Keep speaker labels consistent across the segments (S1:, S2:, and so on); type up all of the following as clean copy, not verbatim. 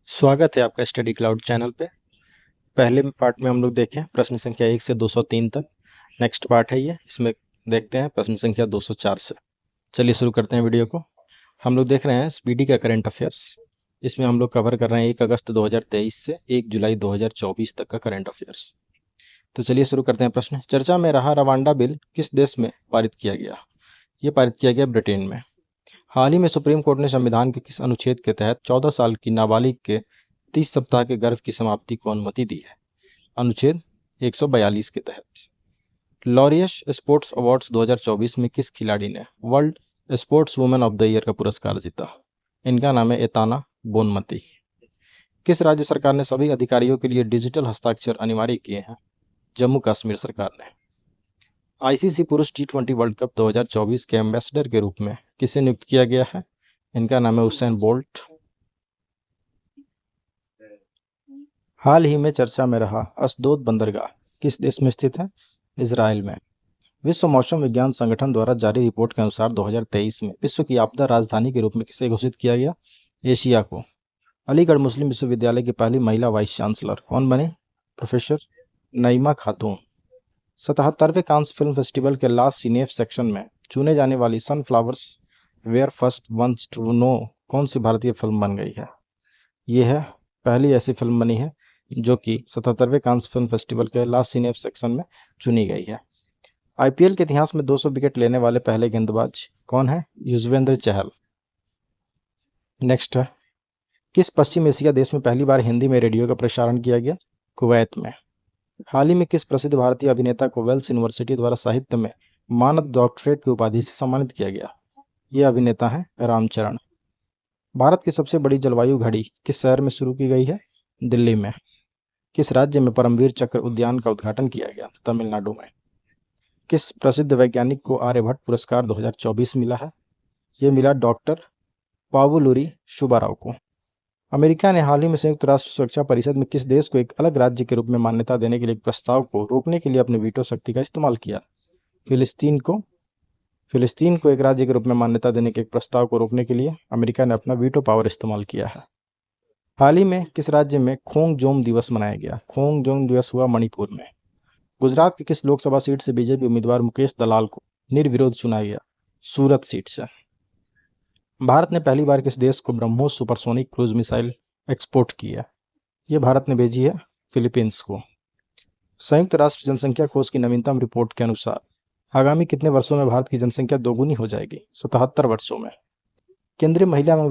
S1: स्वागत है आपका स्टडी क्लाउड चैनल पे। पहले पार्ट में हम लोग देखें प्रश्न संख्या 1 से 203 तक। नेक्स्ट पार्ट है ये, इसमें देखते हैं प्रश्न संख्या 204 से। चलिए शुरू करते हैं वीडियो को। हम लोग देख रहे हैं स्पीडी का करंट अफेयर्स। इसमें हम लोग कवर कर रहे हैं 1 अगस्त 2023 से 1 जुलाई 2024 तक का करंट अफेयर्स। तो चलिए शुरू करते हैं प्रश्न। चर्चा में रहा रवांडा बिल किस देश में पारित किया गया? ये पारित किया गया ब्रिटेन में। हाल ही में सुप्रीम कोर्ट ने संविधान के किस अनुच्छेद के तहत 14 साल की नाबालिग के 30 सप्ताह के गर्भ की समाप्ति को अनुमति दी है? अनुच्छेद 142 के तहत। लॉरियस स्पोर्ट्स अवार्ड्स 2024 में किस खिलाड़ी ने world sports women of the year का पुरस्कार जीता? इनका नाम है एताना बोनमती। किस राज्य सरकार ने सभी अधिकारियों के लिए डिजिटल हस्ताक्षर अनिवार्य किए हैं? जम्मू कश्मीर सरकार ने। आईसीसी पुरुष T20 वर्ल्ड कप 2024 के एम्बेसडर के रूप में किसे नियुक्त किया गया है? इनका नाम है हुसैन बोल्ट। हाल ही में चर्चा में रहा अस्दोद बंदरगाह किस देश में स्थित है? इजराइल में। विश्व मौसम विज्ञान संगठन द्वारा जारी रिपोर्ट के अनुसार 2023 में विश्व की आपदा राजधानी के रूप में किसे घोषित किया गया? एशिया को। अलीगढ़ मुस्लिम विश्वविद्यालय की पहली महिला वाइस चांसलर कौन बने? प्रोफेसर नईमा खातून। 77वें कांस फिल्म फेस्टिवल के लास्ट सिनेफ सेक्शन में चुने जाने वाली sunflowers were first ones to know कौन सी भारतीय फिल्म बन गई है? ये है पहली ऐसी फिल्म बनी है जो कि 77वें कांस फिल्म फेस्टिवल के लास्ट सिनेफ सेक्शन में चुनी गई है। आईपीएल के इतिहास में 200 विकेट लेने वाले पहले गेंदबाज कौन है? युजवेंद्र चहल। नेक्स्ट है, किस पश्चिम एशिया देश में पहली बार हिंदी में रेडियो का प्रसारण किया गया? कुवैत में। हाल ही में किस प्रसिद्ध भारतीय अभिनेता को वेल्स यूनिवर्सिटी द्वारा साहित्य में मानद डॉक्टरेट की उपाधि से सम्मानित किया गया? ये अभिनेता हैं रामचरण। भारत की सबसे बड़ी जलवायु घड़ी किस शहर में शुरू की गई है? दिल्ली में। किस राज्य में परमवीर चक्र उद्यान का उद्घाटन किया गया? तमिलनाडु में। किस प्रसिद्ध वैज्ञानिक को आर्यभट्ट पुरस्कार 2024 मिला है? ये मिला डॉक्टर पावुलुरी सुब्बाराव को। अमेरिका ने हाल ही में संयुक्त राष्ट्र सुरक्षा परिषद में किस देश को एक अलग राज्य के रूप में मान्यता देने के लिए एक प्रस्ताव को रोकने के लिए अपनी वीटो शक्ति का इस्तेमाल किया? फिलिस्तीन को एक राज्य के रूप में मान्यता देने के एक प्रस्ताव को रोकने के लिए अमेरिका ने अपना वीटो पावर इस्तेमाल किया है। हाल ही में किस राज्य में खोंगजोम दिवस मनाया गया? खोंगजोम दिवस हुआ मणिपुर में। गुजरात की किस लोकसभा सीट से बीजेपी उम्मीदवार मुकेश दलाल को निर्विरोध चुना गया? सूरत सीट से। भारत ने पहली बार किस देश को BrahMos supersonic cruise missile export की है? ये भारत ने भेजी है फिलीपींस को। संयुक्त राष्ट्र जनसंख्या कोष की नवीनतम रिपोर्ट के अनुसार आगामी कितने वर्षों में भारत की जनसंख्या दोगुनी हो जाएगी? 77 वर्षों में। केंद्रीय महिला एवं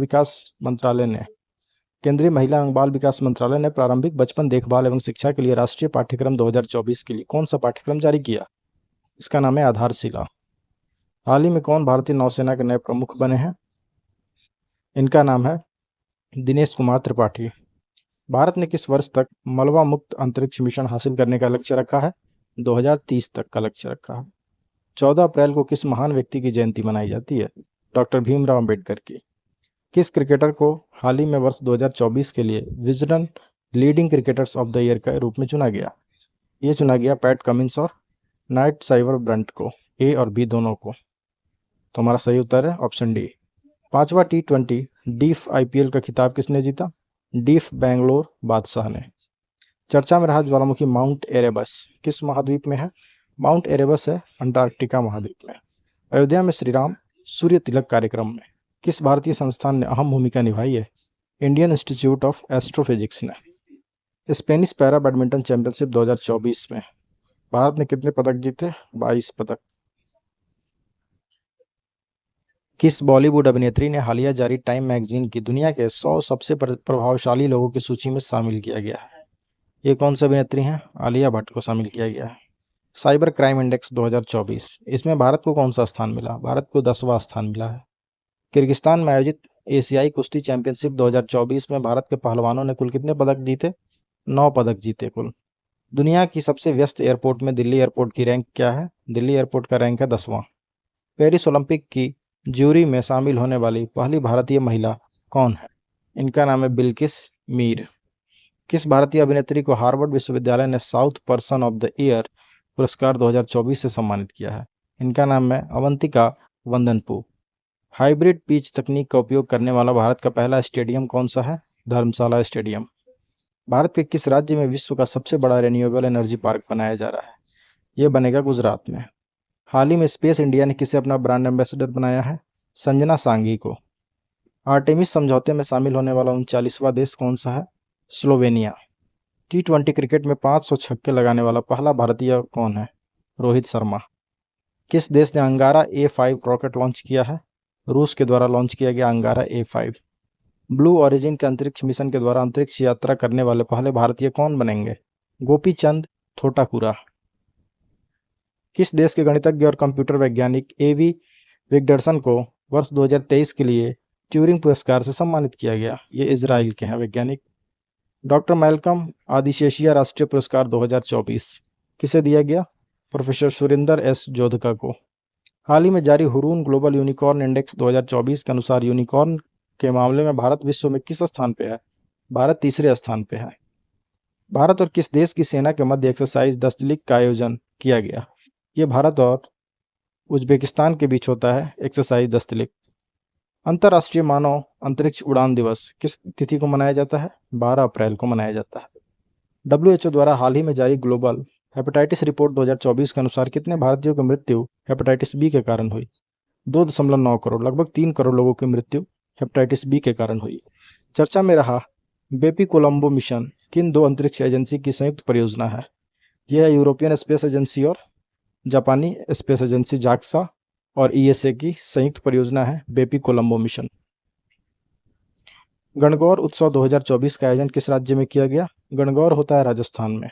S1: बाल विकास मंत्रालय ने प्रारंभिक बचपन देखभाल एवं शिक्षा के लिए राष्ट्रीय पाठ्यक्रम 2024 के लिए कौन सा पाठ्यक्रम जारी किया? इसका नाम है आधारशिला। हाल ही में कौन भारतीय नौसेना के नए प्रमुख बने हैं? इनका नाम है दिनेश कुमार त्रिपाठी। भारत ने किस वर्ष तक मलबा मुक्त अंतरिक्ष मिशन हासिल करने का लक्ष्य रखा है? 2030 तक का लक्ष्य रखा है। 14 अप्रैल को किस महान व्यक्ति की जयंती मनाई जाती है? डॉक्टर भीमराव अंबेडकर की। किस क्रिकेटर को हाल ही में वर्ष 2024 के लिए Wisden leading cricketers of the year के रूप में चुना गया? ये चुना गया पैट कमिंस और नाइट साइवर ब्रंट को, ए और बी दोनों को। तो हमारा सही उत्तर है ऑप्शन डी। 5वां T20 डीफ आईपीएल का खिताब किसने जीता? डीफ बेंगलोर बादशाह ने। चर्चा में रहा ज्वालामुखी माउंट एरेबस किस महाद्वीप में है? माउंट एरेबस है अंटार्कटिका महाद्वीप में। अयोध्या में श्री राम सूर्य तिलक कार्यक्रम में किस भारतीय संस्थान ने अहम भूमिका निभाई है? इंडियन इंस्टीट्यूट ऑफ एस्ट्रोफिजिक्स ने। स्पेनिश पैरा बैडमिंटन चैंपियनशिप 2024 में भारत ने कितने पदक जीते? 22 पदक। किस बॉलीवुड अभिनेत्री ने हालिया जारी टाइम मैगजीन की दुनिया के 100 सबसे प्रभावशाली लोगों की सूची में शामिल किया गया है? ये कौन सी अभिनेत्री हैं? आलिया भट्ट को शामिल किया गया है। साइबर क्राइम इंडेक्स 2024 इसमें भारत को कौन सा स्थान मिला? भारत को 10वां स्थान मिला है। किर्गिस्तान में आयोजित एशियाई कुश्ती चैंपियनशिप 2024 में भारत के पहलवानों ने कुल कितने पदक जीते? 9 पदक जीते कुल। दुनिया की सबसे व्यस्त एयरपोर्ट में दिल्ली एयरपोर्ट की रैंक क्या है? दिल्ली एयरपोर्ट का रैंक है 10वां। पेरिस ओलंपिक की ज्यूरी में शामिल होने वाली पहली भारतीय महिला कौन है? इनका नाम है बिल्किस मीर। किस भारतीय अभिनेत्री को हार्वर्ड विश्वविद्यालय ने south person of the year पुरस्कार 2024 से सम्मानित किया है? इनका नाम है अवंतिका वंदनपू। हाइब्रिड पिच तकनीक का उपयोग करने वाला भारत का पहला स्टेडियम कौन सा है? धर्मशाला स्टेडियम। भारत के किस राज्य में विश्व का सबसे बड़ा रिन्यूएबल एनर्जी पार्क बनाया जा रहा है? ये बनेगा गुजरात में। हाल ही में स्पेस इंडिया ने किसे अपना ब्रांड एम्बेसडर बनाया है? संजना सांघी को। आर्टेमिस समझौते में शामिल होने वाला 39वां देश कौन सा है? स्लोवेनिया। T20 क्रिकेट में 500 छक्के लगाने वाला पहला भारतीय कौन है? रोहित शर्मा। किस देश ने अंगारा A5 रॉकेट लॉन्च किया है? रूस के द्वारा लॉन्च किया गया अंगारा A5। ब्लू ओरिजिन के अंतरिक्ष मिशन के द्वारा अंतरिक्ष यात्रा करने वाले पहले भारतीय कौन बनेंगे? गोपी चंद थोटाकुरा। किस देश के गणितज्ञ और कंप्यूटर वैज्ञानिक A.V. विगडरसन को वर्ष 2023 के लिए ट्यूरिंग पुरस्कार से सम्मानित किया गया? ये इजराइल के हैं वैज्ञानिक। डॉक्टर मैल्कम आदिशेषिया राष्ट्रीय पुरस्कार 2024 किसे दिया गया? प्रोफेसर सुरिंदर एस जोधका को। हाल ही में जारी हुरून ग्लोबल यूनिकॉर्न इंडेक्स 2024 के अनुसार यूनिकॉर्न के मामले में भारत विश्व में किस स्थान पे है? भारत तीसरे स्थान पे है। भारत और किस देश की सेना के मध्य एक्सरसाइज दस्तलिक का आयोजन किया गया? ये भारत और उज्बेकिस्तान के बीच होता है एक्सरसाइज दस्तलिक। अंतर्राष्ट्रीय मानव अंतरिक्ष उड़ान दिवस किस तिथि को मनाया जाता है? 12 अप्रैल को मनाया जाता है। WHO द्वारा हाल ही में जारी ग्लोबल हेपेटाइटिस रिपोर्ट 2024 के अनुसार कितने भारतीयों की मृत्यु हेपेटाइटिस बी के कारण हुई? 2.9 करोड़, लगभग 3 करोड़ लोगों की मृत्यु हेपेटाइटिस बी के कारण हुई। चर्चा में रहा बेपी कोलंबो मिशन किन दो अंतरिक्ष एजेंसी की संयुक्त परियोजना है? यह है यूरोपियन स्पेस एजेंसी और जापानी स्पेस एजेंसी जाक्सा और ESA की संयुक्त परियोजना है बेपी कोलंबो मिशन। गणगौर उत्सव 2024 का आयोजन किस राज्य में किया गया? गणगौर होता है राजस्थान में।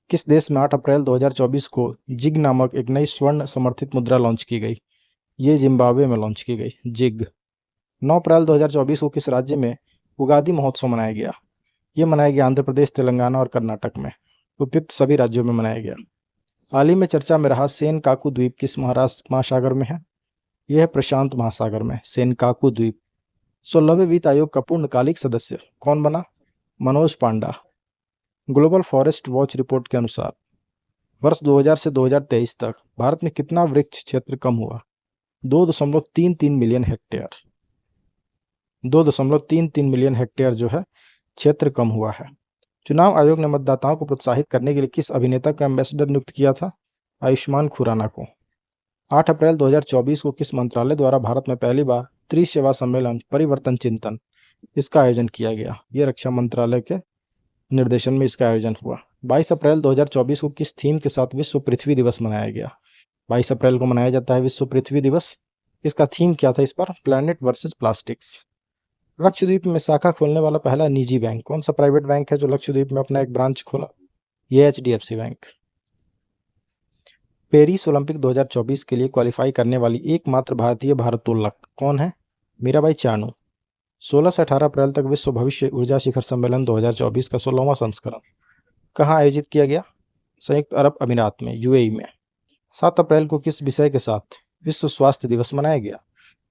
S1: किस देश में 8 अप्रैल 2024 को जिग नामक एक नई स्वर्ण समर्थित मुद्रा लॉन्च की गई? ये जिम्बाब्वे में लॉन्च की गई जिग। 9 अप्रैल 2024 को किस राज्य में उगादी महोत्सव मनाया गया? ये मनाया गया आंध्र प्रदेश, तेलंगाना और कर्नाटक में। उपयुक्त सभी राज्यों में मनाया गया। हाल ही में चर्चा में रहा सेनकाकू द्वीप किस महासागर में है? यह है प्रशांत महासागर में सेनकाकू द्वीप। 16वें वित्त आयोग का पूर्णकालिक सदस्य कौन बना? मनोज पांडा। ग्लोबल फॉरेस्ट वॉच रिपोर्ट के अनुसार वर्ष 2000 से 2023 तक भारत में कितना वृक्ष क्षेत्र कम हुआ? 2.33 मिलियन हेक्टेयर। 2.33 मिलियन हेक्टेयर जो है क्षेत्र कम हुआ है। चुनाव आयोग ने मतदाताओं को प्रोत्साहित करने के लिए किस अभिनेता का एम्बेसडर नियुक्त किया था? आयुष्मान खुराना को। 8 अप्रैल 2024 को किस मंत्रालय द्वारा भारत में पहली बार त्रिसेवा सम्मेलन परिवर्तन चिंतन इसका आयोजन किया गया? ये रक्षा मंत्रालय के निर्देशन में इसका आयोजन हुआ। 22 अप्रैल 2024 को किस थीम के साथ विश्व पृथ्वी दिवस मनाया गया? 22 अप्रैल को मनाया जाता है विश्व पृथ्वी दिवस। इसका थीम क्या था इस पर? Planet versus plastics. लक्षद्वीप में शाखा खोलने वाला पहला निजी बैंक कौन सा प्राइवेट बैंक है जो लक्षद्वीप में अपना एक ब्रांच खोला? ये HDFC बैंक। पेरिस ओलंपिक 2024 के लिए क्वालिफाई करने वाली एकमात्र भारतीय भारोत्तोलक कौन है? मीराबाई चानू। 16 से 18 अप्रैल तक विश्व भविष्य ऊर्जा शिखर सम्मेलन 2024 का 16वां संस्करण कहाँ आयोजित किया गया? संयुक्त अरब अमीरात में UAE में। 7 अप्रैल को किस विषय के साथ विश्व स्वास्थ्य दिवस मनाया गया?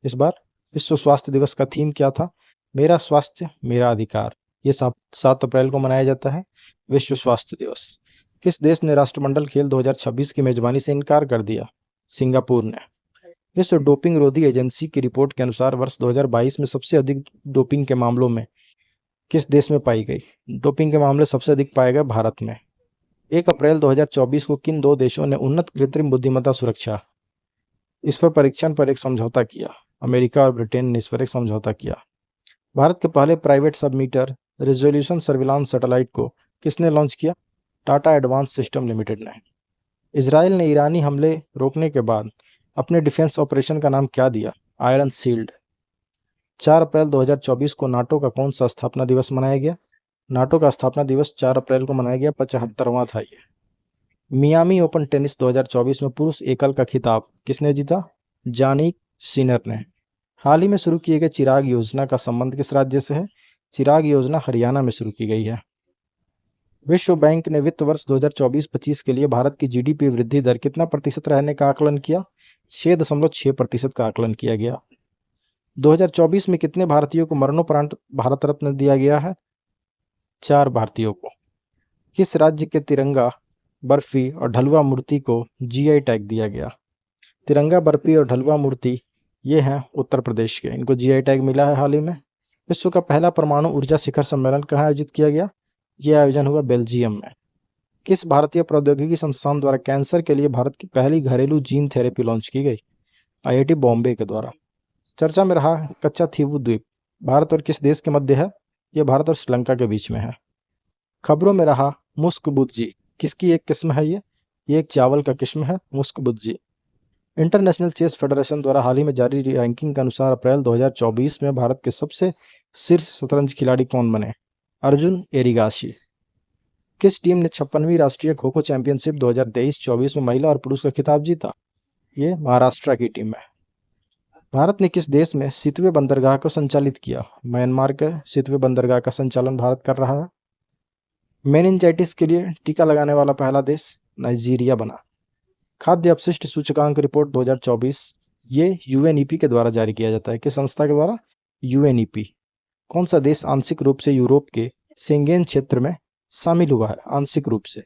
S1: इस बार विश्व स्वास्थ्य दिवस का थीम क्या था? मेरा स्वास्थ्य मेरा अधिकार। ये 7 अप्रैल को मनाया जाता है विश्व स्वास्थ्य दिवस। किस देश ने राष्ट्रमंडल खेल 2026 की मेजबानी से इनकार कर दिया? सिंगापुर ने। विश्व डोपिंग रोधी एजेंसी की रिपोर्ट के अनुसार वर्ष 2022 में सबसे अधिक डोपिंग के मामलों में किस देश में पाई गई? डोपिंग के मामले सबसे अधिक पाए गए भारत में। 1 अप्रैल 2024 को किन दो देशों ने उन्नत कृत्रिम बुद्धिमत्ता सुरक्षा इस पर परीक्षण पर एक समझौता किया? अमेरिका और ब्रिटेन ने इस पर एक समझौता किया। भारत के पहले प्राइवेट सबमीटर रेजोल्यूशन सर्विलांस सैटेलाइट को किसने लॉन्च किया? टाटा एडवांस सिस्टम लिमिटेड ने। इजराइल ने ईरानी हमले रोकने के बाद अपने डिफेंस ऑपरेशन का नाम क्या दिया? Iron shield. 4 अप्रैल 2024 को नाटो का कौन सा स्थापना दिवस मनाया गया? नाटो का स्थापना दिवस 4 अप्रैल को मनाया गया, 75वां था ये। मियामी ओपन टेनिस 2024 में पुरुष एकल का खिताब किसने जीता? जानिक सिनर ने। हाल ही में शुरू किए गए चिराग योजना का संबंध किस राज्य से है? चिराग योजना हरियाणा में शुरू की गई है। विश्व बैंक ने वित्त वर्ष 2024-25 के लिए भारत की GDP वृद्धि दर कितना प्रतिशत रहने का आकलन किया? 6.6% का आकलन किया गया। 2024 में कितने भारतीयों को मरणोपरांत भारत रत्न दिया गया है? 4 भारतीयों को। किस राज्य के तिरंगा, बर्फी और ढलुआ मूर्ति को GI टैग दिया गया? तिरंगा, बर्फी और ढलुआ मूर्ति ये हैं उत्तर प्रदेश के, इनको GI टैग मिला है हाल ही में। विश्व का पहला परमाणु ऊर्जा शिखर सम्मेलन कहाँ आयोजित किया गया? यह आयोजन हुआ बेल्जियम में। किस भारतीय प्रौद्योगिकी संस्थान द्वारा कैंसर के लिए भारत की पहली घरेलू जीन थेरेपी लॉन्च की गई? आईआईटी बॉम्बे के द्वारा। चर्चा में रहा कच्चा थीवू द्वीप भारत और किस देश के मध्य है? यह भारत और श्रीलंका के बीच में है। खबरों में रहा मुस्क बुद्जी किसकी एक किस्म है? ये एक चावल का किस्म है मुस्क बुद्जी। इंटरनेशनल चेस फेडरेशन द्वारा हाल ही में जारी रैंकिंग के अनुसार अप्रैल 2024 में भारत के सबसे शीर्ष शतरंज खिलाड़ी कौन बने? अर्जुन एरिगाशी। किस टीम ने 56वीं राष्ट्रीय खो खो चैंपियनशिप 2023-24 में महिला और पुरुष का खिताब जीता? ये महाराष्ट्र की टीम है। भारत ने किस देश में सितवे बंदरगाह को संचालित किया? म्यांमार के सितवे बंदरगाह का संचालन भारत कर रहा है। मेनिंजाइटिस के लिए टीका लगाने वाला पहला देश नाइजीरिया बना। खाद्य अपशिष्ट सूचकांक रिपोर्ट 2024 ये यूएनईपी के द्वारा जारी किया जाता है। किस संस्था के द्वारा? यूएनईपी। कौन सा देश आंशिक रूप से यूरोप के शेंगेन क्षेत्र में शामिल हुआ है? आंशिक रूप से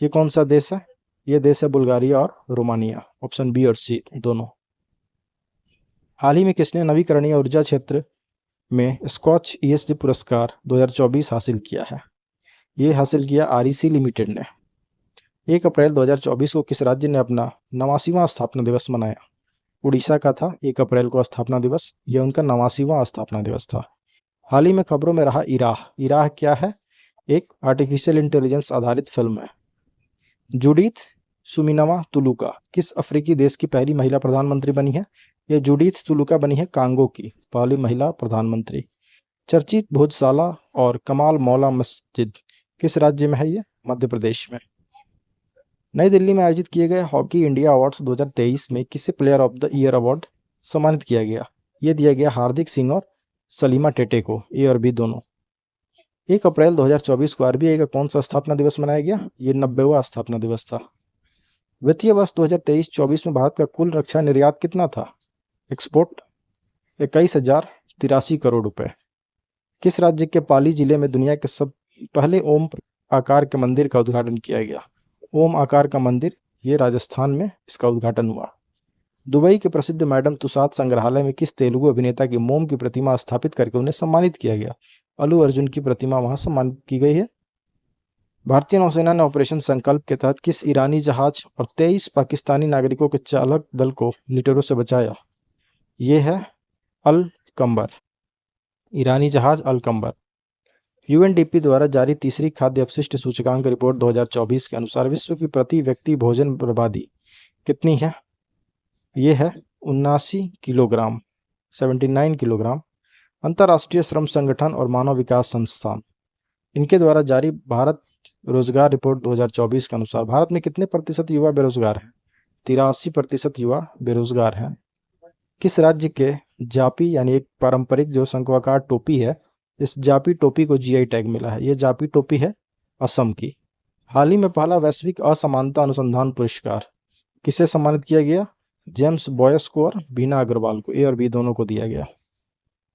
S1: ये कौन सा देश है? ये देश है बुल्गारिया और रोमानिया। ऑप्शन बी और सी दोनों। हाल ही में किसने नवीकरणीय ऊर्जा क्षेत्र में स्कॉच ईएसजी पुरस्कार 2024 हासिल किया है? ये हासिल किया आरईसी लिमिटेड ने। 1 अप्रैल 2024 को किस राज्य ने अपना 89वां स्थापना दिवस मनाया? उड़ीसा का था 1 अप्रैल को स्थापना दिवस। यह उनका 89वां स्थापना दिवस था। हाल ही में खबरों में रहा इराह। इराह क्या है? एक आर्टिफिशियल इंटेलिजेंस आधारित फिल्म है। जूडिथ सुमिनवा तुलुका किस अफ्रीकी देश की पहली महिला प्रधानमंत्री बनी है? यह जूडिथ तुलुका बनी है कांगो की पहली महिला प्रधानमंत्री। चर्चित भोजशाला और कमाल मौला मस्जिद किस राज्य में है? ये मध्य प्रदेश में। नई दिल्ली में आयोजित किए गए हॉकी इंडिया अवार्ड्स 2023 में किसे player of the year award सम्मानित किया गया? ये दिया गया हार्दिक सिंह और सलीमा टेटे को, ए और बी दोनों। 1 अप्रैल 2024 को आरबीआई का कौन सा स्थापना दिवस मनाया गया? ये 90वां स्थापना दिवस था। वित्तीय वर्ष 2023-24 में भारत का कुल रक्षा निर्यात कितना था? एक्सपोर्ट 21,083 करोड़ रुपए। किस राज्य के पाली जिले में दुनिया के सब पहले ओम आकार के मंदिर का उद्घाटन किया गया? ओम आकार का मंदिर ये राजस्थान में इसका उद्घाटन हुआ। दुबई के प्रसिद्ध मैडम तुसाद संग्रहालय में किस तेलुगु अभिनेता की मोम की प्रतिमा स्थापित करके उन्हें सम्मानित किया गया? अल्लू अर्जुन की प्रतिमा वहां सम्मानित की गई है। भारतीय नौसेना ने ऑपरेशन संकल्प के तहत किस ईरानी जहाज और 23 पाकिस्तानी नागरिकों के चालक दल को लुटेरों से बचाया? ये है अल कंबर, ईरानी जहाज अल कंबर। यूएनडीपी द्वारा जारी तीसरी खाद्य अपशिष्ट सूचकांक रिपोर्ट 2024 के अनुसार विश्व की प्रति व्यक्ति भोजन बर्बादी कितनी है? ये है 79 किलोग्राम, 79 किलोग्राम। अंतर्राष्ट्रीय श्रम संगठन और मानव विकास संस्थान इनके द्वारा जारी भारत रोजगार रिपोर्ट 2024 के अनुसार भारत में कितने प्रतिशत युवा बेरोजगार हैं? 83% युवा बेरोजगार हैं। किस राज्य के जापी यानी एक पारंपरिक जो शंक्वाकार टोपी है, इस जापी टोपी को जीआई टैग मिला है? ये जापी टोपी है असम की। हाल ही में पहला वैश्विक असमानता अनुसंधान पुरस्कार किसे सम्मानित किया गया? जेम्स बॉयस को और बीना अग्रवाल को, ए और बी दोनों को दिया गया।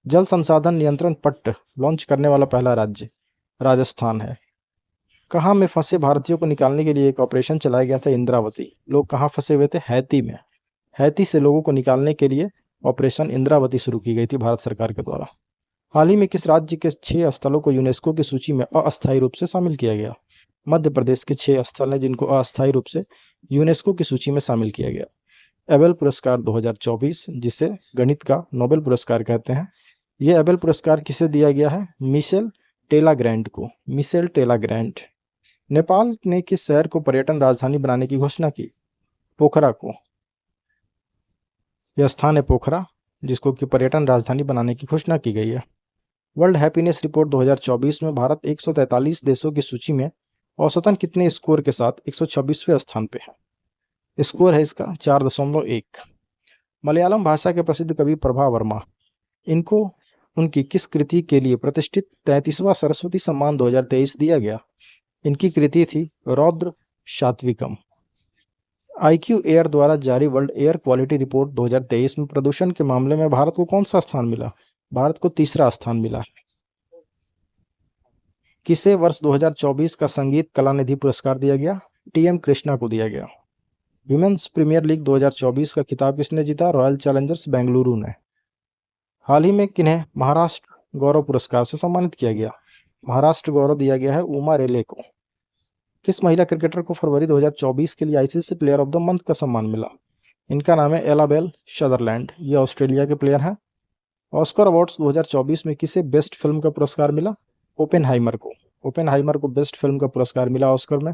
S1: जल संसाधन नियंत्रण पट्ट लॉन्च करने वाला पहला राज्य राजस्थान है। कहाँ में फंसे भारतीयों को निकालने के लिए एक ऑपरेशन चलाया गया था? इंद्रावती। लोग कहाँ फंसे हुए थे? हैती में। हैती से लोगों को निकालने के लिए ऑपरेशन इंद्रावती शुरू की गई थी भारत सरकार के द्वारा। हाल ही में किस राज्य के 6 स्थलों को यूनेस्को की सूची में अस्थायी रूप से शामिल किया गया? मध्य प्रदेश के 6 स्थल हैं जिनको अस्थायी रूप से यूनेस्को की सूची में शामिल किया गया। एबेल पुरस्कार 2024 जिसे गणित का नोबेल पुरस्कार कहते हैं, यह एबेल पुरस्कार किसे दिया गया है? मिशेल टेलाग्रैंड को, मिशेल टेलाग्रैंड। नेपाल ने किस शहर को पर्यटन राजधानी बनाने की घोषणा की? पोखरा को। यह स्थान है पोखरा जिसको कि पर्यटन राजधानी बनाने की घोषणा की गई है। वर्ल्ड हैप्पीनेस रिपोर्ट 2024 में भारत 143 देशों की सूची में औसतन कितने स्कोर के साथ 126वें स्थान पे है? स्कोर है इसका 4.1। मलयालम भाषा के प्रसिद्ध कवि प्रभा वर्मा, इनको उनकी किस कृति के लिए प्रतिष्ठित 33वां सरस्वती सम्मान 2023 दिया गया? इनकी कृति थी रौद्र सात्विकम। आईक्यू एयर द्वारा जारी वर्ल्ड एयर क्वालिटी रिपोर्ट 2023 में प्रदूषण के मामले में भारत को कौन सा स्थान मिला? भारत को तीसरा स्थान मिला है। किसे वर्ष 2024 का संगीत कलानिधि पुरस्कार दिया गया? टीएम कृष्णा को दिया गया। विमेंस प्रीमियर लीग 2024 का खिताब किसने जीता? रॉयल चैलेंजर्स बेंगलुरु ने। हाल ही में किन्हें महाराष्ट्र गौरव पुरस्कार से सम्मानित किया गया? महाराष्ट्र गौरव दिया गया है उमा रेले को। किस महिला क्रिकेटर को फरवरी 2024 के लिए ICC player of the month का सम्मान मिला? इनका नाम है एलाबेल शदरलैंड, ये ऑस्ट्रेलिया के प्लेयर हैं। ऑस्कर अवार्ड्स 2024 में किसे बेस्ट फिल्म का पुरस्कार मिला? ओपेनहाइमर को। ओपेनहाइमर को बेस्ट फिल्म का पुरस्कार मिला ऑस्कर में।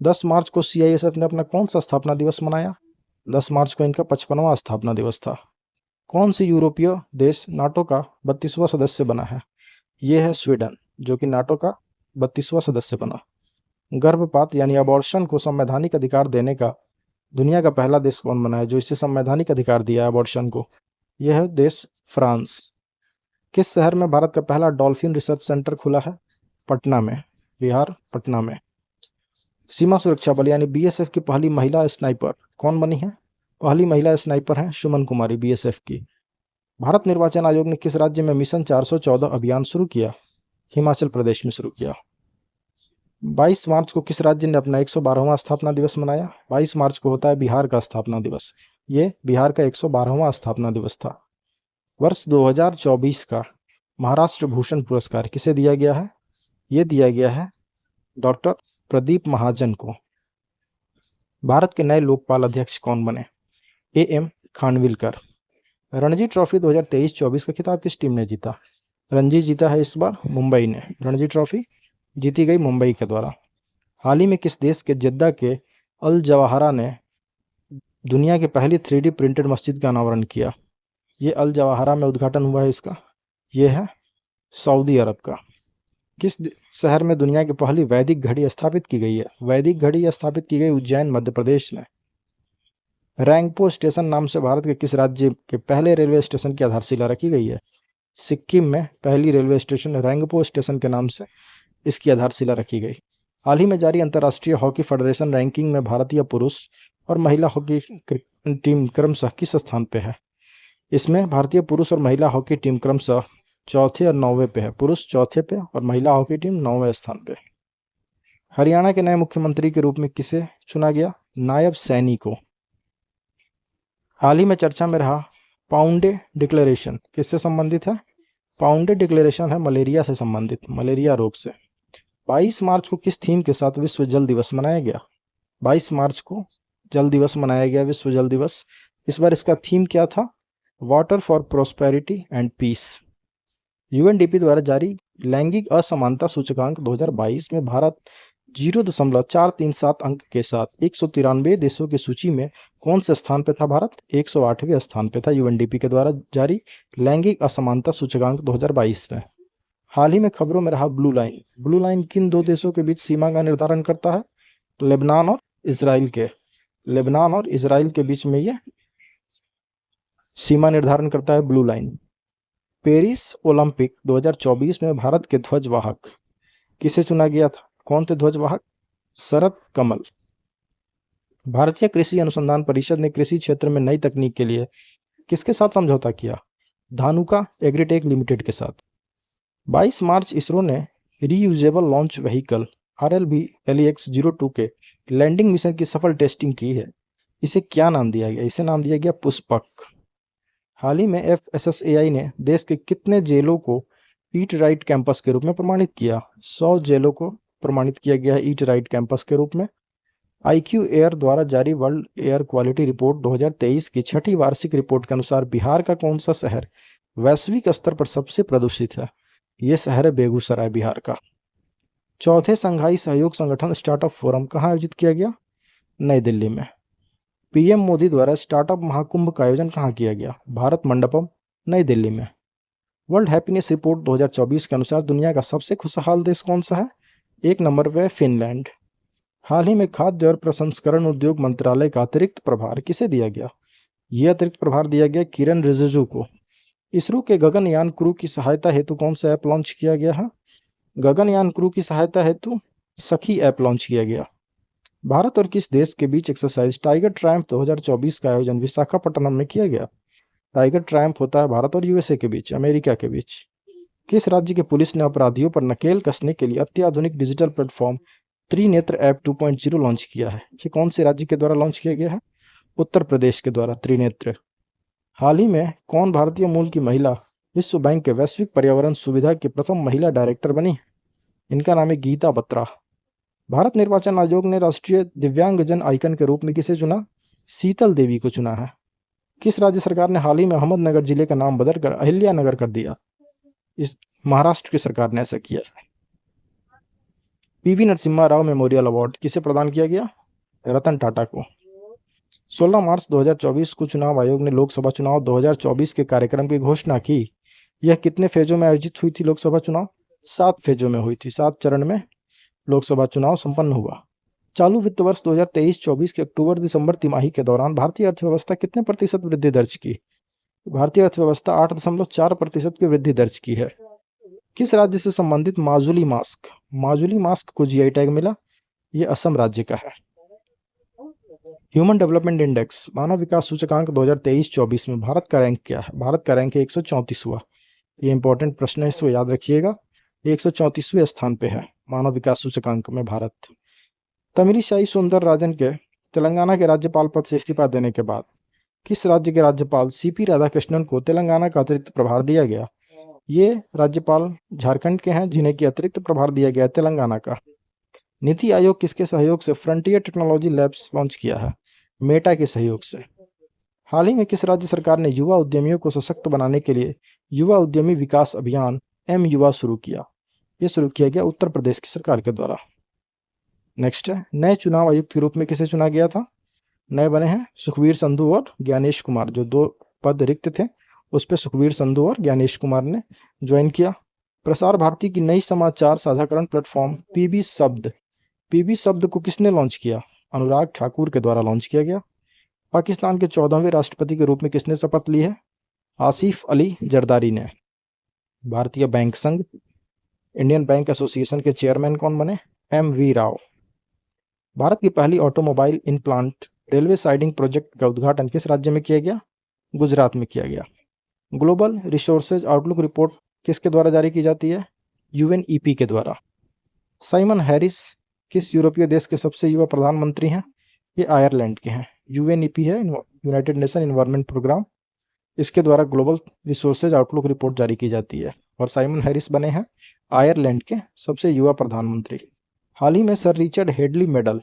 S1: 10 मार्च को सीआईएसएफ ने अपना कौन सा स्थापना दिवस मनाया? 10 मार्च को इनका 55वां स्थापना दिवस था। कौन सी यूरोपीय देश नाटो का 32वां सदस्य बना है? ये है स्वीडन, जो कि नाटो का 32वां सदस्य बना। गर्भपात यानी अबॉर्शन को संवैधानिक अधिकार देने का दुनिया का पहला देश कौन बना है, जो इसे संवैधानिक अधिकार दिया है अबॉर्शन को? यह है देश फ्रांस। किस शहर में भारत का पहला डॉल्फिन रिसर्च सेंटर खुला है? पटना में, बिहार, पटना में। सीमा सुरक्षा बल यानी बीएसएफ की पहली महिला स्नाइपर कौन बनी है? पहली महिला स्नाइपर हैं सुमन कुमारी, बीएसएफ की। भारत निर्वाचन आयोग ने किस राज्य में मिशन 414 अभियान शुरू किया? हिमाचल प्रदेश में शुरू किया। 22 मार्च को किस राज्य ने अपना 112वां स्थापना दिवस मनाया? 22 मार्च को होता है बिहार का स्थापना दिवस। ये बिहार का 112वां स्थापना दिवस था। वर्ष 2024 का महाराष्ट्र भूषण पुरस्कार किसे दिया गया है? ये दिया गया है डॉक्टर प्रदीप महाजन को। भारत के नए लोकपाल अध्यक्ष कौन बने? एएम खानविलकर। रणजी ट्रॉफी 2023-24 का खिताब किस टीम ने जीता? रणजी जीता है इस बार मुंबई ने। रणजी ट्रॉफी जीती गई मुंबई के द्वारा। हाल ही में किस देश के जेद्दा के अल जवाहरा ने दुनिया की पहली 3D प्रिंटेड मस्जिद का अनावरण किया? ये अल जवाहरा में उद्घाटन हुआ है इसका। ये है सऊदी अरब का। किस शहर में दुनिया की पहली वैदिक घड़ी स्थापित की गई है? वैदिक घड़ी स्थापित की गई उज्जैन, मध्य प्रदेश में। रैंगपो स्टेशन नाम से भारत के किस राज्य के पहले रेलवे स्टेशन की आधारशिला रखी गई है? सिक्किम में पहली रेलवे स्टेशन रैंगपो स्टेशन के नाम से इसकी आधारशिला रखी गई। हाल ही में जारी अंतर्राष्ट्रीय हॉकी फेडरेशन रैंकिंग में भारतीय पुरुष और महिला हॉकी टीम क्रमशः किस स्थान पे है? इसमें भारतीय पुरुष और महिला हॉकी टीम क्रमशः चौथे और 9वें पे है। पुरुष चौथे पे और महिला हॉकी टीम 9वें स्थान पे। हरियाणा के नए मुख्यमंत्री के रूप में किसे चुना गया? नायब सैनी को। हाल ही में चर्चा में रहा पाउंडे डिक्लेरेशन किससे संबंधित है? पाउंडे डिक्लेरेशन है मलेरिया से संबंधित, मलेरिया रोग से। 22 मार्च को किस थीम के साथ विश्व जल दिवस मनाया गया? 22 मार्च को जल दिवस मनाया गया, विश्व जल दिवस। इस बार इसका थीम क्या था? Water for prosperity and peace. UNDP द्वारा जारी लैंगिक असमानता सूचकांक 2022 में भारत 0.437 अंक के साथ 193 देशों की सूची में कौन से स्थान पे था? भारत 108वें स्थान पे था यूएनडीपी के द्वारा जारी लैंगिक असमानता सूचकांक 2022 में। हाल ही में खबरों में रहा ब्लू लाइन। ब्लू लाइन किन दो देशों के बीच सीमा का निर्धारण करता है? लेबनान और इजराइल के। लेबनान और इजराइल के बीच में ये सीमा निर्धारण करता है ब्लू लाइन। पेरिस ओलंपिक 2024 में भारत के ध्वजवाहक किसे चुना गया था? कौन थे ध्वजवाहक? शरद कमल। भारतीय कृषि अनुसंधान परिषद ने कृषि क्षेत्र में नई तकनीक के लिए किसके साथ समझौता किया? धानुका एग्रीटेक लिमिटेड के साथ। 22 मार्च इसरो ने रीयूजेबल लॉन्च व्हीकल RLV-LEX-02 के लैंडिंग मिशन की सफल टेस्टिंग की है। इसे क्या नाम दिया गया? इसे नाम दिया गया पुष्पक। हाल ही में FSSAI ने देश के कितने जेलों को ईट राइट कैंपस के रूप में प्रमाणित किया? 100 जेलों को प्रमाणित किया गया है ईट राइट कैंपस के रूप में। IQ एयर द्वारा जारी वर्ल्ड एयर क्वालिटी रिपोर्ट 2023 की 6ठी वार्षिक रिपोर्ट के अनुसार बिहार का कौन सा शहर वैश्विक स्तर पर सबसे प्रदूषित है? ये शहर है बेगूसराय, बिहार का। चौथे संघाई सहयोग संगठन स्टार्टअप फोरम कहाँ आयोजित किया गया? नई दिल्ली में। PM मोदी द्वारा स्टार्टअप महाकुंभ का आयोजन कहाँ किया गया? भारत मंडपम, नई दिल्ली में। वर्ल्ड हैप्पीनेस रिपोर्ट 2024 के अनुसार दुनिया का सबसे खुशहाल देश कौन सा है? 1 नंबर पे फिनलैंड। हाल ही में खाद्य और प्रसंस्करण उद्योग मंत्रालय का अतिरिक्त प्रभार किसे दिया गया? यह अतिरिक्त प्रभार दिया गया किरण रिजिजू को। इसरो के गगनयान क्रू की सहायता हेतु कौन सा ऐप लॉन्च किया गया है? गगनयान क्रू की सहायता हेतु सखी ऐप लॉन्च किया गया। भारत और किस देश के बीच एक्सरसाइज टाइगर ट्रायम्फ 2024 का आयोजन विशाखापट्टनम में किया गया? टाइगर ट्रायम्फ होता है भारत और यूएसए के बीच, अमेरिका के बीच। किस राज्य की पुलिस ने अपराधियों पर नकेल कसने के लिए अत्याधुनिक digital platform Trinetra app 2.0 launch किया है? ये कौन से राज्य के द्वारा लॉन्च किया गया है? उत्तर प्रदेश के द्वारा त्रिनेत्र। हाल ही में कौन भारतीय मूल की महिला विश्व बैंक के वैश्विक पर्यावरण सुविधा की प्रथम महिला डायरेक्टर बनी, इनका नाम है गीता बत्रा। भारत निर्वाचन आयोग ने राष्ट्रीय दिव्यांगजन आइकन के रूप में किसे चुना? शीतल देवी को चुना है। किस राज्य सरकार ने हाल ही में अहमदनगर जिले का नाम बदलकर अहिल्यानगर कर दिया? इस महाराष्ट्र की सरकार ने ऐसा किया है। PV Narasimha Rao memorial award किसे प्रदान किया गया? रतन टाटा को। 16 मार्च 2024 को चुनाव आयोग ने लोकसभा चुनाव 2024 के कार्यक्रम की घोषणा की। यह कितने फेजों में आयोजित हुई थी लोकसभा चुनाव? 7 फेजों में हुई थी। 7 चरण में लोकसभा चुनाव संपन्न हुआ। चालू वित्त वर्ष 2023-24 के अक्टूबर-दिसंबर तिमाही के दौरान भारतीय अर्थव्यवस्था कितने प्रतिशत वृद्धि दर्ज की? भारतीय अर्थव्यवस्था 8.4% की वृद्धि दर्ज की है। किस राज्य से संबंधित माजुली मास्क को जीआई टैग मिला? ये असम राज्य का है। ह्यूमन डेवलपमेंट इंडेक्स मानव विकास सूचकांक 2023-24 में भारत का रैंक क्या है? भारत का रैंक है 134वां। ये इंपॉर्टेंट प्रश्न है, इसको याद रखिएगा। 134वें स्थान पे है मानव विकास सूचकांक में भारत। तमिलिसाई सुंदरराजन के तेलंगाना के राज्यपाल पद से इस्तीफा देने के बाद किस राज्य के राज्यपाल सीपी राधाकृष्णन को तेलंगाना का अतिरिक्त प्रभार दिया गया? ये राज्यपाल झारखंड के हैं जिन्हें की अतिरिक्त प्रभार दिया गया तेलंगाना का। नीति आयोग किसके सहयोग से फ्रंटियर टेक्नोलॉजी लैब्स लॉन्च किया है? मेटा के सहयोग से। हाल ही में किस राज्य सरकार ने युवा उद्यमियों को सशक्त बनाने के लिए युवा उद्यमी विकास अभियान एम युवा शुरू किया? ये शुरू किया गया उत्तर प्रदेश की सरकार के द्वारा। नेक्स्ट है, नए चुनाव आयुक्त के रूप में किसे चुना गया था? नए बने हैं सुखबीर संधू और ज्ञानेश कुमार। जो 2 पद रिक्त थे उस पर सुखबीर संधू और ज्ञानेश कुमार ने ज्वाइन किया। प्रसार भारती की नई समाचार साझाकरण प्लेटफॉर्म पीबी शब्द को किसने लॉन्च किया? अनुराग ठाकुर के द्वारा लॉन्च किया गया। पाकिस्तान के 14वें राष्ट्रपति के रूप में किसने शपथ ली है? आसिफ अली जरदारी ने। भारतीय बैंक संघ इंडियन बैंक एसोसिएशन के चेयरमैन कौन बने? MV राव। भारत की पहली automobile in plant railway siding project का उद्घाटन किस राज्य में किया गया? गुजरात में किया गया। ग्लोबल रिसोर्सेज आउटलुक रिपोर्ट किसके द्वारा जारी की जाती है? UNEP के द्वारा। साइमन हैरिस किस यूरोपीय देश के सबसे युवा प्रधानमंत्री हैं? ये आयरलैंड के हैं। UNEP है यूनाइटेड नेशन एनवायरनमेंट प्रोग्राम। इसके द्वारा ग्लोबल रिसोर्सेज आउटलुक रिपोर्ट जारी की जाती है और साइमन हैरिस बने हैं आयरलैंड के सबसे युवा प्रधानमंत्री। हाल ही में सर रिचर्ड हेडली मेडल,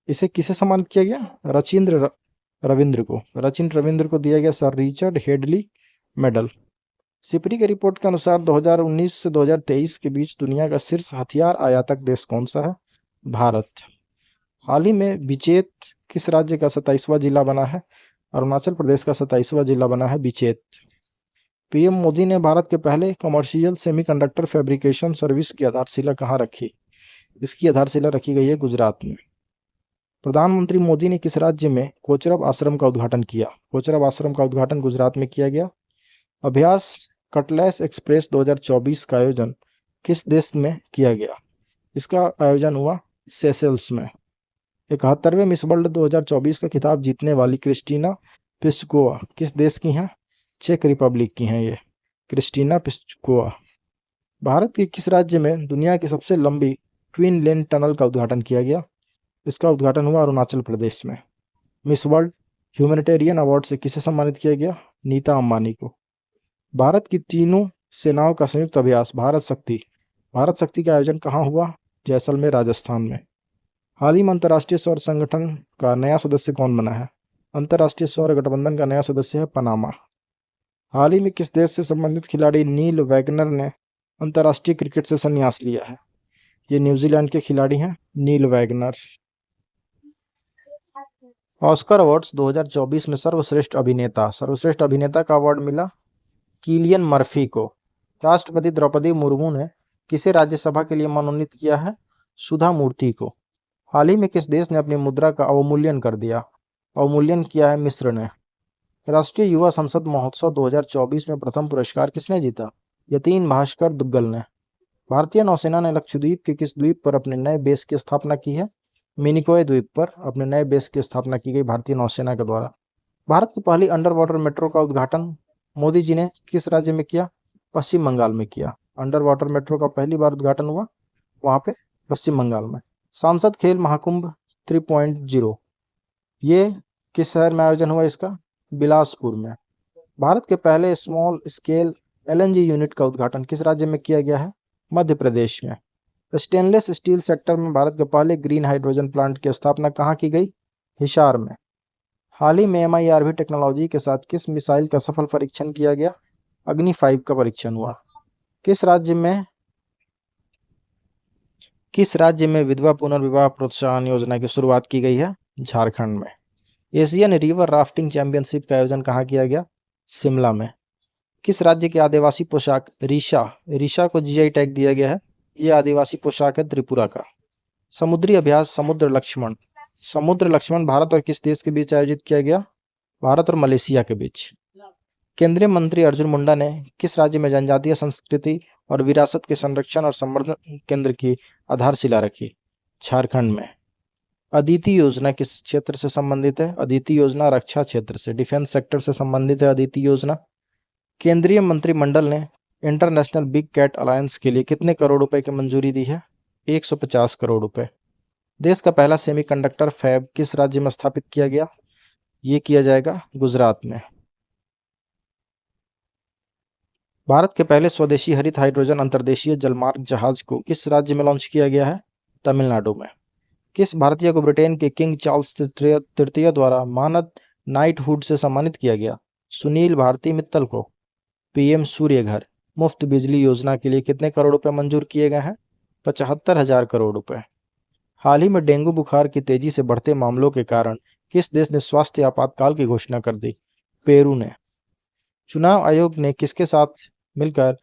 S1: इसे किसे सम्मानित किया गया? रचिंद्र रविंद्र को दिया गया sir Richard Hadlee medal. Sipri के रिपोर्ट के अनुसार 2019 से 2023 के बीच दुनिया का शीर्ष हथियार आयातक देश कौन सा है? भारत। हाल ही में बिचेत किस राज्य का 27वां जिला बना है? अरुणाचल प्रदेश का 27वां जिला बना है बिचेत। पीएम मोदी ने भारत के पहले कमर्शियल सेमीकंडक्टर फैब्रिकेशन सर्विस की आधारशिला कहाँ रखी? इसकी आधारशिला रखी गई है गुजरात में। प्रधानमंत्री मोदी ने किस राज्य में कोचरब आश्रम का उद्घाटन किया? कोचरब आश्रम का उद्घाटन गुजरात में किया गया। अभ्यास कटलेस एक्सप्रेस 2024 का आयोजन किस देश में किया गया? इसका आयोजन हुआ सेशेल्स में। 71वें मिस वर्ल्ड 2024 का खिताब जीतने वाली क्रिस्टीना पिस्कोवा किस देश की हैं? चेक रिपब्लिक की हैं ये क्रिस्टीना पिस्कोवा। भारत के किस राज्य में दुनिया की सबसे लंबी ट्विन लेन टनल का उद्घाटन किया गया? इसका उद्घाटन हुआ अरुणाचल प्रदेश में। मिस वर्ल्ड ह्यूमैनिटेरियन अवार्ड से किसे सम्मानित किया गया? नीता अंबानी को। भारत की तीनों सेनाओं का संयुक्त अभ्यास भारत शक्ति का आयोजन कहाँ हुआ? जैसलमेर राजस्थान में। हाल ही में अंतर्राष्ट्रीय सौर संगठन का नया सदस्य कौन बना है? अंतर्राष्ट्रीय सौर गठबंधन का नया सदस्य है पनामा। हाल ही में किस देश से संबंधित खिलाड़ी नील वैगनर ने अंतर्राष्ट्रीय क्रिकेट से संन्यास लिया है? ये न्यूजीलैंड के खिलाड़ी हैं नील वैगनर। ऑस्कर अवार्ड्स 2024 में सर्वश्रेष्ठ अभिनेता का अवार्ड मिला किलियन मर्फी को। राष्ट्रपति द्रौपदी मुर्मू ने किसे राज्यसभा के लिए मनोनीत किया है? सुधा मूर्ति को। हाल ही में किस देश ने अपनी मुद्रा का अवमूल्यन कर दिया? अवमूल्यन किया है मिस्र ने। राष्ट्रीय युवा संसद महोत्सव 2024 में प्रथम पुरस्कार किसने जीता? यतीन भास्कर दुग्गल ने। भारतीय नौसेना ने लक्षद्वीप के किस द्वीप पर अपने नए बेस की स्थापना की है? मिनिकॉय द्वीप पर अपने नए बेस की स्थापना की गई भारतीय नौसेना के द्वारा। भारत की पहली अंडर वाटर मेट्रो का उद्घाटन मोदी जी ने किस राज्य में किया? पश्चिम बंगाल में किया। अंडर वाटर मेट्रो का पहली बार उद्घाटन हुआ वहां पे पश्चिम बंगाल में। सांसद खेल महाकुंभ 3.0 ये किस शहर में आयोजन हुआ? इसका बिलासपुर में। भारत के पहले स्मॉल स्केल LNG यूनिट का उद्घाटन किस राज्य में किया गया है? मध्य प्रदेश में। स्टेनलेस स्टील सेक्टर में भारत के पहले ग्रीन हाइड्रोजन प्लांट की स्थापना कहाँ की गई? हिसार में। हाल ही में MIRV टेक्नोलॉजी के साथ किस मिसाइल का सफल परीक्षण किया गया? अग्नि 5 का परीक्षण हुआ। किस राज्य में विधवा पुनर्विवाह प्रोत्साहन योजना की शुरुआत की गई है? झारखंड में। एशियन रिवर राफ्टिंग चैंपियनशिप का आयोजन कहाँ किया गया? शिमला में। किस राज्य की आदिवासी पोशाक रीशा को GI टैग दिया गया है? यह आदिवासी पोशाक है त्रिपुरा का। समुद्री अभ्यास समुद्र लक्ष्मण भारत और किस देश के बीच आयोजित किया गया? भारत और मलेशिया के बीच। केंद्रीय मंत्री अर्जुन मुंडा ने किस राज्य में जनजातीय संस्कृति और विरासत के संरक्षण और संवर्धन केंद्र की आधारशिला रखी? झारखंड में। अदिति योजना किस क्षेत्र से संबंधित है? अदिति योजना रक्षा क्षेत्र से, डिफेंस सेक्टर से संबंधित है अदिति योजना। केंद्रीय मंत्रिमंडल ने इंटरनेशनल बिग कैट अलायंस के लिए कितने करोड़ रुपए की मंजूरी दी है? 150 करोड़ रुपए। देश का पहला सेमीकंडक्टर फैब किस राज्य में स्थापित किया गया? ये किया जाएगा गुजरात में। भारत के पहले स्वदेशी हरित हाइड्रोजन अंतर्देशीय जलमार्ग जहाज को किस राज्य में लॉन्च किया गया है? तमिलनाडु में। किस भारतीय को ब्रिटेन के किंग चार्ल्स तृतीय द्वारा मानद नाइटहुड से सम्मानित किया गया? सुनील भारती मित्तल को। PM सूर्य घर मुफ्त बिजली योजना के लिए कितने करोड़ रुपए मंजूर किए गए हैं? 75,000 करोड़ रुपए। हाल ही में डेंगू बुखार की तेजी से बढ़ते मामलों के कारण किस देश ने स्वास्थ्य आपातकाल की घोषणा कर दी? पेरू ने। चुनाव आयोग ने किसके साथ मिलकर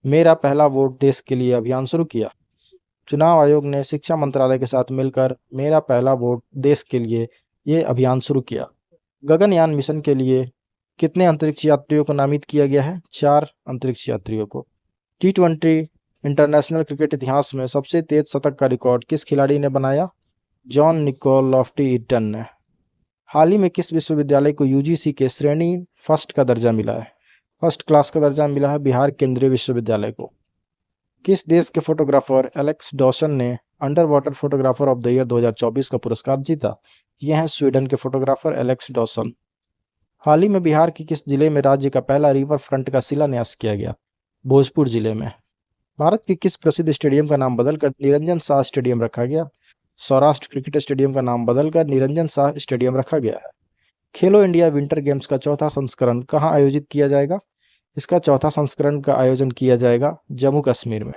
S1: मेरा पहला वोट देश के लिए अभियान शुरू किया? चुनाव आयोग ने शिक्षा मंत्रालय के साथ मिलकर मेरा पहला वोट देश के लिए ये अभियान शुरू किया। गगनयान मिशन के लिए कितने अंतरिक्ष यात्रियों को नामित किया गया है? 4 अंतरिक्ष यात्रियों को। T20 इंटरनेशनल क्रिकेट इतिहास में सबसे तेज शतक का रिकॉर्ड किस खिलाड़ी ने बनाया? जॉन निकोल लॉफ्टी ईटन ने। हाल ही में किस विश्वविद्यालय को UGC के श्रेणी फर्स्ट का दर्जा मिला है? फर्स्ट क्लास का दर्जा मिला है बिहार केंद्रीय विश्वविद्यालय को। किस देश के फोटोग्राफर एलेक्स डॉसन ने under water photographer of the year 2024 का पुरस्कार जीता? यह है स्वीडन के फोटोग्राफर एलेक्स डॉसन। हाल ही में बिहार के किस जिले में राज्य का पहला रिवर फ्रंट का शिलान्यास किया गया? भोजपुर जिले में। भारत के किस प्रसिद्ध स्टेडियम का नाम बदलकर निरंजन शाह स्टेडियम रखा गया? सौराष्ट्र क्रिकेट स्टेडियम का नाम बदलकर निरंजन शाह स्टेडियम रखा गया है। खेलो इंडिया विंटर गेम्स का चौथा संस्करण कहाँ आयोजित किया जाएगा? इसका चौथा संस्करण का आयोजन किया जाएगा जम्मू कश्मीर में।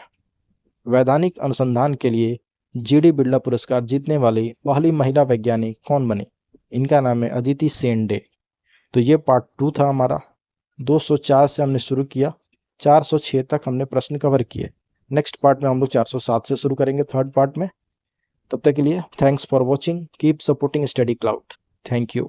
S1: वैधानिक अनुसंधान के लिए GD बिरला पुरस्कार जीतने वाली पहली महिला वैज्ञानिक कौन बनी? इनका नाम है अदिति सेन डे। तो ये पार्ट 2 था हमारा। 204 से हमने शुरू किया, 406 तक हमने प्रश्न कवर किए। नेक्स्ट पार्ट में हम लोग 407 से शुरू करेंगे, थर्ड पार्ट में। तब तक के लिए thanks for watching, keep supporting study cloud. Thank you.